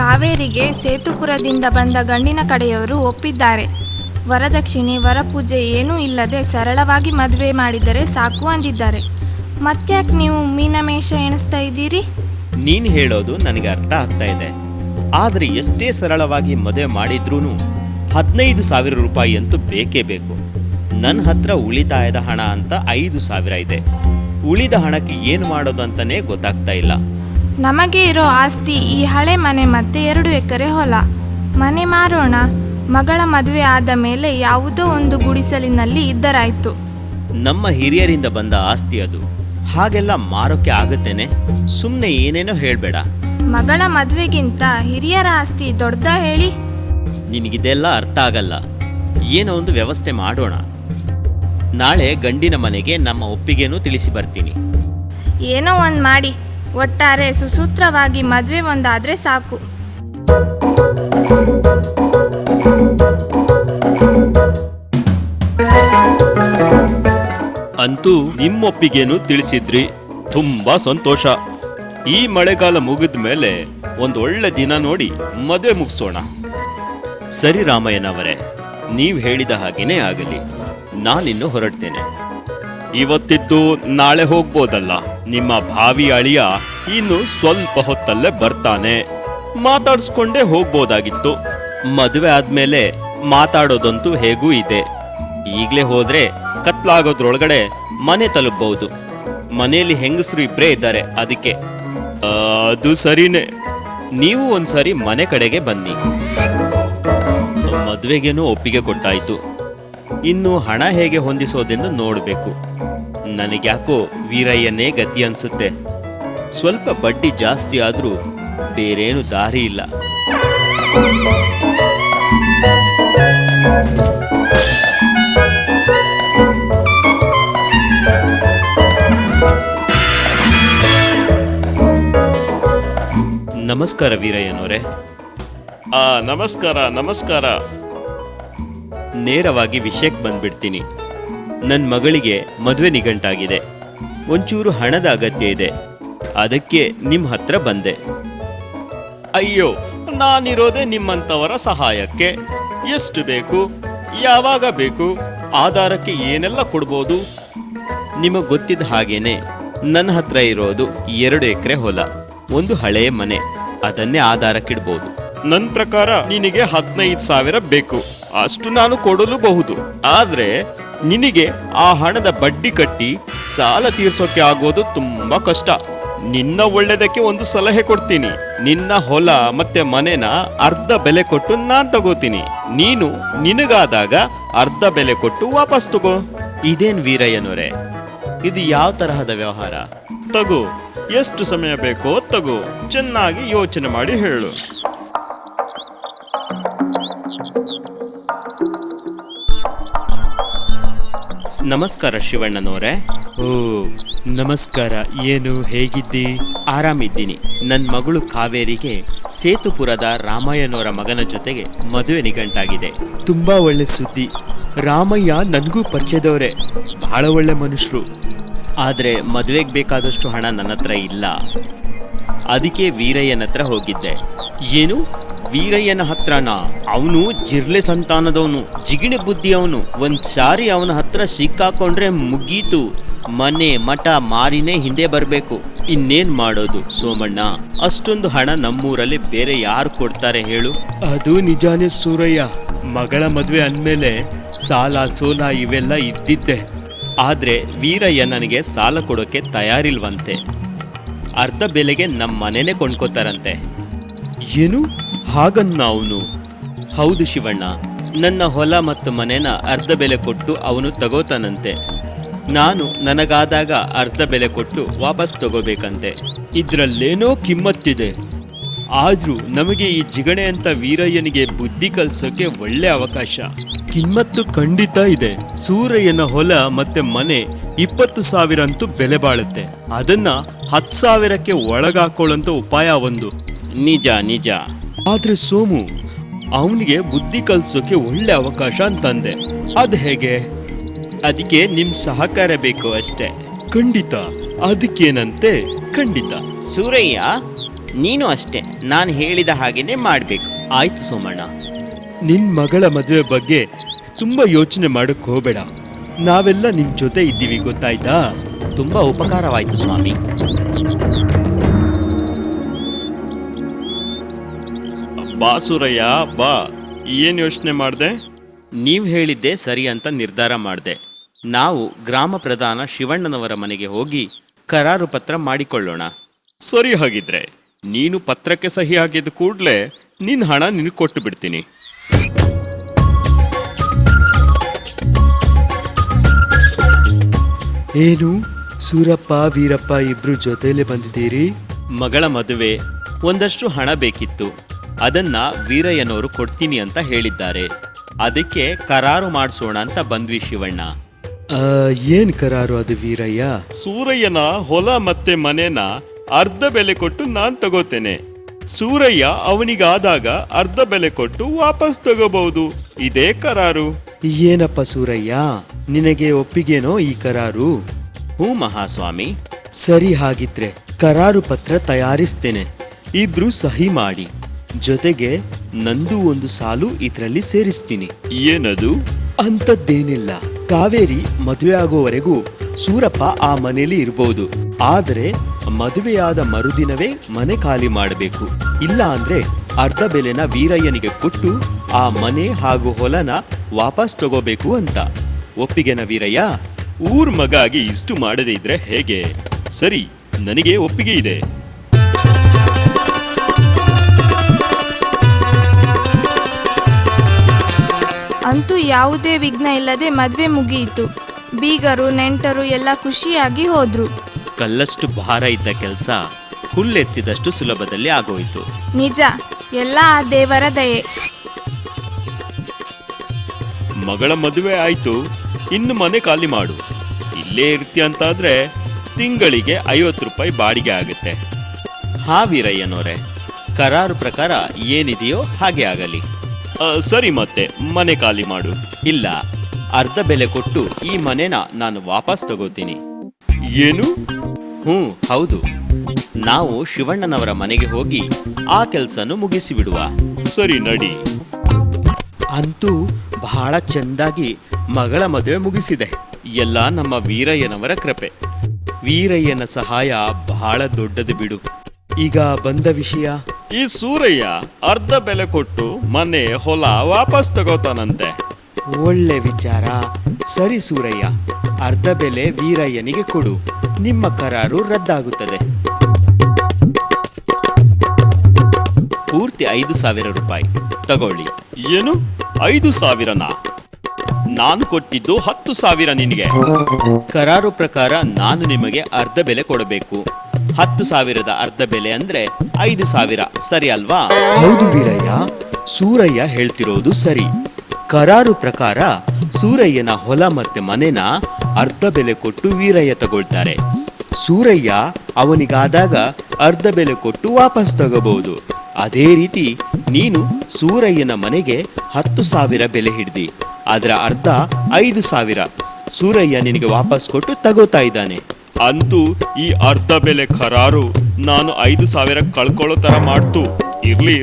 ಕಾವೇರಿಗೆ ಸೇತುಪುರದಿಂದ ಬಂದ ಗಂಡಿನ ಕಡೆಯವರು ಒಪ್ಪಿದ್ದಾರೆ. ವರದಕ್ಷಿಣೆ ವರಪೂಜೆ ಏನೂ ಇಲ್ಲದೆ ಸರಳವಾಗಿ ಮದುವೆ ಮಾಡಿದರೆ ಸಾಕು ಅಂದಿದ್ದಾರೆ. ಮತ್ತ್ಯಾಕೆ ನೀವು ಮೀನಮೇಷ ಎಣಿಸ್ತಾ ಇದ್ದೀರಿ? ನೀನು ಹೇಳೋದು ನನಗೆ ಅರ್ಥ ಆಗ್ತಾ ಇದೆ. ಆದರೆ ಎಷ್ಟೇ ಸರಳವಾಗಿ ಮದುವೆ ಮಾಡಿದ್ರೂ 15,000 ರೂಪಾಯಿ ಅಂತೂ ಬೇಕೇ ಬೇಕು. ನನ್ನ ಹತ್ರ ಉಳಿತಾಯದ ಹಣ ಅಂತ 5,000 ಇದೆ. ಉಳಿದ ಹಣಕ್ಕೆ ಏನು ಮಾಡೋದು ಅಂತಲೇ ಗೊತ್ತಾಗ್ತಾ ಇಲ್ಲ. ನಮಗೆ ಇರೋ ಆಸ್ತಿ ಈ ಹಳೆ ಮನೆ ಮತ್ತೆ 2 ಎಕರೆ ಹೊಲ. ಮನೆ ಮಾರೋಣ. ಮಗಳ ಮದುವೆ ಆದ ಮೇಲೆ ಯಾವುದೋ ಒಂದು ಗುಡಿಸಲಿನಲ್ಲಿ ಇದ್ದರಾಯ್ತು. ನಮ್ಮ ಹಿರಿಯರಿಂದ ಬಂದ ಆಸ್ತಿ ಅದು. ಹಾಗೆಲ್ಲ ಮಾರೋಕ್ಕೆ ಆಗುತ್ತೇನೆ? ಸುಮ್ಮನೆ ಏನೇನೋ ಹೇಳಬೇಡ. ಮಗಳ ಮದುವೆಗಿಂತ ಹಿರಿಯರ ಆಸ್ತಿ ದೊಡ್ಡದ ಹೇಳಿ? ನಿನಗಿದೆಲ್ಲ ಅರ್ಥ ಆಗಲ್ಲ. ಏನೋ ಒಂದು ವ್ಯವಸ್ಥೆ ಮಾಡೋಣ. ನಾಳೆ ಗಂಡಿನ ಮನೆಗೆ ನಮ್ಮ ಒಪ್ಪಿಗೆನೂ ತಿಳಿಸಿ ಬರ್ತೀನಿ. ಏನೋ ಒಂದು ಮಾಡಿ. ಒಟ್ಟಾರೆ ಸುಸೂತ್ರವಾಗಿ ಮದುವೆ ಒಂದಾದರೆ ಸಾಕು. ಅಂತೂ ನಿಮ್ಮೊಪ್ಪಿಗೆನೂ ತಿಳಿಸಿದ್ರಿ. ತುಂಬಾ ಸಂತೋಷ. ಈ ಮಳೆಗಾಲ ಮುಗಿದ ಮೇಲೆ ಒಂದು ಒಳ್ಳೆ ದಿನ ನೋಡಿ ಮದುವೆ ಮುಗಿಸೋಣ. ಸರಿ ರಾಮಯ್ಯನವರೇ, ನೀವು ಹೇಳಿದ ಹಾಗೇನೇ ಆಗಲಿ. ನಾನಿನ್ನು ಹೊರಡ್ತೇನೆ. ಇವತ್ತಿದ್ದು ನಾಳೆ ಹೋಗ್ಬೋದಲ್ಲ? ನಿಮ್ಮ ಭಾವಿ ಅಳಿಯ ಇನ್ನು ಸ್ವಲ್ಪ ಹೊತ್ತಲ್ಲೇ ಬರ್ತಾನೆ. ಮಾತಾಡ್ಸ್ಕೊಂಡೇ ಹೋಗ್ಬೋದಾಗಿತ್ತು. ಮದುವೆ ಆದ್ಮೇಲೆ ಮಾತಾಡೋದಂತೂ ಹೇಗೂ ಇದೆ. ಈಗಲೇ ಹೋದ್ರೆ ಕತ್ಲಾಗೋದ್ರೊಳಗಡೆ ಮನೆ ತಲುಪಬಹುದು. ಮನೆಯಲ್ಲಿ ಹೆಂಗಸರು ಇಬ್ಬರೇ ಇದ್ದಾರೆ, ಅದಕ್ಕೆ. ಅದು ಸರಿನೇ. ನೀವು ಒಂದ್ಸರಿ ಮನೆ ಕಡೆಗೆ ಬನ್ನಿ. ಮದುವೆಗೇನೋ ಒಪ್ಪಿಗೆ ಕೊಟ್ಟಾಯ್ತು. ಇನ್ನು ಹಣ ಹೇಗೆ ಹೊಂದಿಸೋದೆಂದು ನೋಡಬೇಕು. ನನಗ್ಯಾಕೋ ವೀರಯ್ಯನೇ ಗತಿ ಅನ್ಸುತ್ತೆ. ಸ್ವಲ್ಪ ಬಡ್ಡಿ ಜಾಸ್ತಿ ಆದ್ರೂ ಬೇರೇನು ದಾರಿ ಇಲ್ಲ. ನಮಸ್ಕಾರ ವೀರಯ್ಯನವರೇ. ನಮಸ್ಕಾರ. ನೇರವಾಗಿ ವಿಷಯಕ್ಕೆ ಬಂದ್ಬಿಡ್ತೀನಿ. ನನ್ನ ಮಗಳಿಗೆ ಮದುವೆ ನಿಗಂಟಾಗಿದೆ. ಒಂಚೂರು ಹಣದ ಅಗತ್ಯ ಇದೆ. ಅದಕ್ಕೆ ನಿಮ್ಮ ಹತ್ರ ಬಂದೆ. ಅಯ್ಯೋ, ನಾನಿರೋದೇ ನಿಮ್ಮಂಥವರ ಸಹಾಯಕ್ಕೆ. ಎಷ್ಟು ಬೇಕು, ಯಾವಾಗ ಬೇಕು, ಆಧಾರಕ್ಕೆ ಏನೆಲ್ಲ ಕೊಡ್ಬೋದು? ನಿಮಗೆ ಗೊತ್ತಿದ್ದ ಹಾಗೇನೆ ನನ್ನ ಹತ್ರ ಇರೋದು 2 ಎಕರೆ ಹೊಲ, ಒಂದು ಹಳೆಯ ಮನೆ. ಅದನ್ನೇ ಆಧಾರಕ್ಕಿಡ್ಬೋದು. ನನ್ನ ಪ್ರಕಾರ ನಿನಗೆ 15,000 ಬೇಕು. ಅಷ್ಟು ನಾನು ಕೊಡಲೂಬಹುದು. ಆದ್ರೆ ನಿನಗೆ ಆ ಹಣದ ಬಡ್ಡಿ ಕಟ್ಟಿ ಸಾಲ ತೀರ್ಸೋಕೆ ಆಗೋದು ತುಂಬಾ ಕಷ್ಟ. ನಿನ್ನ ಒಳ್ಳೆದಕ್ಕೆ ಒಂದು ಸಲಹೆ ಕೊಡ್ತೀನಿ. ನಿನ್ನ ಹೊಲ ಮತ್ತೆ ಮನೆನ ಅರ್ಧ ಬೆಲೆ ಕೊಟ್ಟು ನಾನ್ ತಗೋತೀನಿ. ನೀನು ನಿನಗಾದಾಗ ಅರ್ಧ ಬೆಲೆ ಕೊಟ್ಟು ವಾಪಸ್ ತಗೋ. ಇದೇನ್ ವೀರಯ್ಯನವರೇ, ಇದು ಯಾವ ತರಹದ ವ್ಯವಹಾರ? ತಗೋ, ಎಷ್ಟು ಸಮಯ ಬೇಕೋ ತಗೋ. ಚೆನ್ನಾಗಿ ಯೋಚನೆ ಮಾಡಿ ಹೇಳು. ನಮಸ್ಕಾರ ಶಿವಣ್ಣನವರೇ. ಓ ನಮಸ್ಕಾರ. ಏನು, ಹೇಗಿದ್ದಿ? ಆರಾಮಿದ್ದೀನಿ. ನನ್ನ ಮಗಳು ಕಾವೇರಿಗೆ ಸೇತುಪುರದ ರಾಮಯ್ಯನವರ ಮಗನ ಜೊತೆಗೆ ಮದುವೆ ನಿಗಂಟಾಗಿದೆ. ತುಂಬಾ ಒಳ್ಳೆ ಸುದ್ದಿ. ರಾಮಯ್ಯ ನನಗೂ ಪರಿಚಯದವರೇ, ಬಹಳ ಒಳ್ಳೆ ಮನುಷ್ಯರು. ಆದರೆ ಮದುವೆಗೆ ಬೇಕಾದಷ್ಟು ಹಣ ನನ್ನ ಹತ್ರ ಇಲ್ಲ. ಅದಕ್ಕೆ ವೀರಯ್ಯನ ಹತ್ರ ಹೋಗಿದ್ದೆ. ಏನು, ವೀರಯ್ಯನ ಹತ್ರನಾ? ಅವನು ಜಿರ್ಲೆ ಸಂತಾನದವನು, ಜಿಗಿಣೆ ಬುದ್ಧಿ ಅವನು. ಒಂದ್ಸಾರಿ ಅವನ ಹತ್ರ ಸಿಕ್ಕಾಕೊಂಡ್ರೆ ಮುಗೀತು. ಮನೆ ಮಠ ಮಾರಿನೇ ಹಿಂದೆ ಬರಬೇಕು. ಇನ್ನೇನ್ ಮಾಡೋದು ಸೋಮಣ್ಣ? ಅಷ್ಟೊಂದು ಹಣ ನಮ್ಮೂರಲ್ಲಿ ಬೇರೆ ಯಾರು ಕೊಡ್ತಾರೆ ಹೇಳು? ಅದು ನಿಜಾನೇ ಸೂರಯ್ಯ. ಮಗಳ ಮದುವೆ ಅಂದಮೇಲೆ ಸಾಲ ಸೋಲ ಇವೆಲ್ಲ ಇದ್ದಿದ್ದೆ. ಆದ್ರೆ ವೀರಯ್ಯ ನನಗೆ ಸಾಲ ಕೊಡೋಕೆ ತಯಾರಿಲ್ವಂತೆ. ಅರ್ಧ ಬೆಲೆಗೆ ನಮ್ಮ ಮನೆನೇ ಕೊಂಡ್ಕೋತಾರಂತೆ. ಏನು, ಹಾಗನ್ನ ಅವನು? ಹೌದು ಶಿವಣ್ಣ, ನನ್ನ ಹೊಲ ಮತ್ತು ಮನೆನ ಅರ್ಧ ಬೆಲೆ ಕೊಟ್ಟು ಅವನು ತಗೋತಾನಂತೆ. ನಾನು ನನಗಾದಾಗ ಅರ್ಧ ಬೆಲೆ ಕೊಟ್ಟು ವಾಪಸ್ ತಗೋಬೇಕಂತೆ. ಇದ್ರಲ್ಲೇನೋ ಕಿಮ್ಮತ್ತಿದೆ. ಆದ್ರೂ ನಮಗೆ ಈ ಜಿಗಣೆ ಅಂತ ವೀರಯ್ಯನಿಗೆ ಬುದ್ಧಿ ಕಲ್ಸೋಕೆ ಒಳ್ಳೆ ಅವಕಾಶ. ಕಿಮ್ಮತ್ತು ಖಂಡಿತ ಇದೆ. ಸೂರಯ್ಯನ ಹೊಲ ಮತ್ತೆ ಮನೆ 20,000 ಅಂತೂ ಬೆಲೆ ಬಾಳುತ್ತೆ. ಅದನ್ನ 10,000ಕ್ಕೆ ಒಳಗಾಕೊಳ್ಳೋಂಥ ಉಪಾಯ ಒಂದು. ನಿಜ ನಿಜ. ಆದ್ರೆ ಸೋಮು, ಅವನಿಗೆ ಬುದ್ಧಿ ಕಲ್ಸೋಕೆ ಒಳ್ಳೆ ಅವಕಾಶ ಅಂತಂದೆ. ಅದ್ ಹೇಗೆ? ಅದಕ್ಕೆ ನಿಮ್ ಸಹಕಾರ ಬೇಕು ಅಷ್ಟೇ. ಖಂಡಿತ. ಅದಕ್ಕೇನಂತೆ? ಖಂಡಿತ. ಸೂರಯ್ಯ, ನೀನು ಅಷ್ಟೇ, ನಾನು ಹೇಳಿದ ಹಾಗೇನೆ ಮಾಡಬೇಕು. ಆಯ್ತು ಸೋಮಣ್ಣ. ನಿನ್ ಮಗಳ ಮದುವೆ ಬಗ್ಗೆ ತುಂಬಾ ಯೋಚನೆ ಮಾಡಕ್ ಹೋಗ್ಬೇಡ. ನಾವೆಲ್ಲ ನಿಮ್ ಜೊತೆ ಇದ್ದೀವಿ, ಗೊತ್ತಾಯ್ತಾ? ತುಂಬಾ ಉಪಕಾರವಾಯ್ತು ಸ್ವಾಮಿ. ಬಾ ಸೂರಯ್ಯ ಬಾ. ಏನ್ ಯೋಚನೆ ಮಾಡ್ದೆ? ನೀವು ಹೇಳಿದ್ದೆ ಸರಿ ಅಂತ ನಿರ್ಧಾರ ಮಾಡಿದೆ. ನಾವು ಗ್ರಾಮ ಪ್ರಧಾನ ಶಿವಣ್ಣನವರ ಮನೆಗೆ ಹೋಗಿ ಕರಾರು ಪತ್ರ ಮಾಡಿಕೊಳ್ಳೋಣ. ಸರಿ, ಹಾಗಿದ್ರೆ ನೀನು ಪತ್ರಕ್ಕೆ ಸಹಿ ಹಾಕಿದ ಕೂಡಲೇ ನಿನ್ನ ಹಣ ನಿನಗೆ ಕೊಟ್ಟು ಬಿಡ್ತೀನಿ. ಏನು ಸೂರಪ್ಪ ವೀರಪ್ಪ ಇಬ್ರು ಜೊತೆಲೆ ಬಂದಿದ್ದೀರಿ? ಮಗಳ ಮದುವೆ ಒಂದಷ್ಟು ಹಣ ಬೇಕಿತ್ತು, ಅದನ್ನ ವೀರಯ್ಯನವರು ಕೊಡ್ತೀನಿ ಅಂತ ಹೇಳಿದ್ದಾರೆ. ಅದಕ್ಕೆ ಕರಾರು ಮಾಡಿಸೋಣ ಅಂತ ಬಂದ್ವಿ ಶಿವಣ್ಣ. ಏನ್ ಕರಾರು ಅದು ವೀರಯ್ಯ? ಸೂರಯ್ಯನ ಹೊಲ ಮತ್ತೆ ಮನೆನ ಅರ್ಧ ಬೆಲೆ ಕೊಟ್ಟು ನಾನ್ ತಗೋತೇನೆ. ಸೂರಯ್ಯ ಅವನಿಗಾದಾಗ ಅರ್ಧ ಬೆಲೆ ಕೊಟ್ಟು ವಾಪಸ್ ತಗೋಬಹುದು. ಇದೇ ಕರಾರು. ಏನಪ್ಪ ಸೂರಯ್ಯ, ನಿನಗೆ ಒಪ್ಪಿಗೆನೋ ಈ ಕರಾರು? ಹ್ಞೂ ಮಹಾಸ್ವಾಮಿ. ಸರಿ, ಹಾಗಿದ್ರೆ ಕರಾರು ಪತ್ರ ತಯಾರಿಸ್ತೇನೆ, ಇಬ್ರು ಸಹಿ ಮಾಡಿ. ಜೊತೆಗೆ ನಂದು ಒಂದು ಸಾಲು ಇದ್ರಲ್ಲಿ ಸೇರಿಸ್ತೀನಿ. ಏನದು? ಅಂಥದ್ದೇನಿಲ್ಲ. ಕಾವೇರಿ ಮದುವೆ ಆಗೋವರೆಗೂ ಸೂರಪ್ಪ ಆ ಮನೇಲಿ ಇರ್ಬೋದು. ಆದರೆ ಮದುವೆಯಾದ ಮರುದಿನವೇ ಮನೆ ಖಾಲಿ ಮಾಡಬೇಕು. ಇಲ್ಲ ಅಂದ್ರೆ ಅರ್ಧ ಬೆಲೆನ ವೀರಯ್ಯನಿಗೆ ಕೊಟ್ಟು ಆ ಮನೆ ಹಾಗೂ ಹೊಲನ ವಾಪಸ್ ತಗೋಬೇಕು ಅಂತ. ಒಪ್ಪಿಗೆನ ವೀರಯ್ಯ? ಊರ್ ಮಗ ಆಗಿ ಇಷ್ಟು ಮಾಡದೇ ಇದ್ರೆ ಹೇಗೆ? ಸರಿ, ನನಗೆ ಒಪ್ಪಿಗೆ ಇದೆ. ಅಂತೂ ಯಾವುದೇ ವಿಘ್ನ ಇಲ್ಲದೆ ಮದುವೆ ಮುಗಿಯಿತು. ಬೀಗರು ನೆಂಟರು ಎಲ್ಲ ಖುಷಿಯಾಗಿ ಹೋದ್ರು. ಕಲ್ಲಷ್ಟು ಭಾರ ಇದ್ದ ಕೆಲಸ ಹುಲ್ಲೆತ್ತಿದಷ್ಟು ಸುಲಭದಲ್ಲಿ ಆಗೋಯ್ತು. ನಿಜ, ಎಲ್ಲ ಆ ದೇವರ ದಯೆ. ಮಗಳ ಮದುವೆ ಆಯ್ತು, ಇನ್ನು ಮನೆ ಖಾಲಿ ಮಾಡು. ಇಲ್ಲೇ ಇರ್ತೀಯ ಅಂತಾದ್ರೆ ತಿಂಗಳಿಗೆ 50 ರೂಪಾಯಿ ಬಾಡಿಗೆ ಆಗುತ್ತೆ. ಹಾ ವೀರಯ್ಯನವರೇ, ಕರಾರು ಪ್ರಕಾರ ಏನಿದೆಯೋ ಹಾಗೆ ಆಗಲಿ. ಸರಿ, ಮತ್ತೆ ಮನೆ ಖಾಲಿ ಮಾಡು. ಇಲ್ಲ, ಅರ್ಧ ಬೆಲೆ ಕೊಟ್ಟು ಈ ಮನೆನ ನಾನು ವಾಪಸ್ ತಗೋತೀನಿ. ಏನು? ಹ್ಞೂ ಹೌದು. ನಾವು ಶಿವಣ್ಣನವರ ಮನೆಗೆ ಹೋಗಿ ಆ ಕೆಲಸನು ಮುಗಿಸಿ ಬಿಡುವ. ಸರಿ, ನಡಿ. ಅಂತೂ ಬಹಳ ಚೆಂದಾಗಿ ಮಗಳ ಮದುವೆ ಮುಗಿಸಿದೆ. ಎಲ್ಲ ನಮ್ಮ ವೀರಯ್ಯನವರ ಕೃಪೆ. ವೀರಯ್ಯನ ಸಹಾಯ ಬಹಳ ದೊಡ್ಡದು ಬಿಡು. ಈಗ ಬಂದ ವಿಷಯ, ಈ ಸೂರಯ್ಯ ಅರ್ಧ ಬೆಲೆ ಕೊಟ್ಟು ಮನೆ ಹೊಲ ವಾಪಸ್ ತಗೋತಾನಂತೆ. ಒಳ್ಳೆ ವಿಚಾರ. ಸರಿ ಸೂರಯ್ಯ, ಅರ್ಧ ಬೆಲೆ ವೀರಯ್ಯನಿಗೆ ಕೊಡು. ನಿಮ್ಮ ಕರಾರು ರದ್ದಾಗುತ್ತದೆ. ಪೂರ್ತಿ 5,000 ರೂಪಾಯಿ ತಗೊಳ್ಳಿ. ಏನು? 5,000ನಾ? ನಾನು ಕೊಟ್ಟಿದ್ದು 10,000 ನಿನಗೆ. ಕರಾರು ಪ್ರಕಾರ ನಾನು ನಿಮಗೆ ಅರ್ಧ ಬೆಲೆ ಕೊಡಬೇಕು. 10,000ದ ಅರ್ಧ ಬೆಲೆ ಅಂದ್ರೆ 5,000, ಸರಿ ಅಲ್ವಾ? ಹೌದು ವೀರಯ್ಯ, ಸೂರಯ್ಯ ಹೇಳ್ತಿರೋದು ಸರಿ. ಕರಾರು ಪ್ರಕಾರ ಸೂರಯ್ಯನ ಹೊಲ ಮತ್ತೆ ಮನೆನ ಅರ್ಧ ಬೆಲೆ ಕೊಟ್ಟು ವೀರಯ್ಯ ತಗೊಳ್ತಾರೆ. ಸೂರಯ್ಯ ಅವನಿಗಾದಾಗ ಅರ್ಧ ಬೆಲೆ ಕೊಟ್ಟು ವಾಪಸ್ ತಗೋಬಹುದು. ಅದೇ ರೀತಿ ನೀನು ಸೂರಯ್ಯನ ಮನೆಗೆ 10,000 ಬೆಲೆ ಹಿಡ್ದಿ, ಅದರ ಅರ್ಧ 5,000 ಸೂರಯ್ಯ ನಿನಗೆ ವಾಪಸ್ ಕೊಟ್ಟು ತಗೋತಾ ಇದ್ದಾನೆ. ಅಂತೂ ಈ ಅರ್ಧ ಬೆಲೆ ಕರಾರು ನಾನು 5,000 ಕಳ್ಕೊಳ್ಳೋ ತರ ಮಾಡ್ತು. ಇರ್ಲಿ.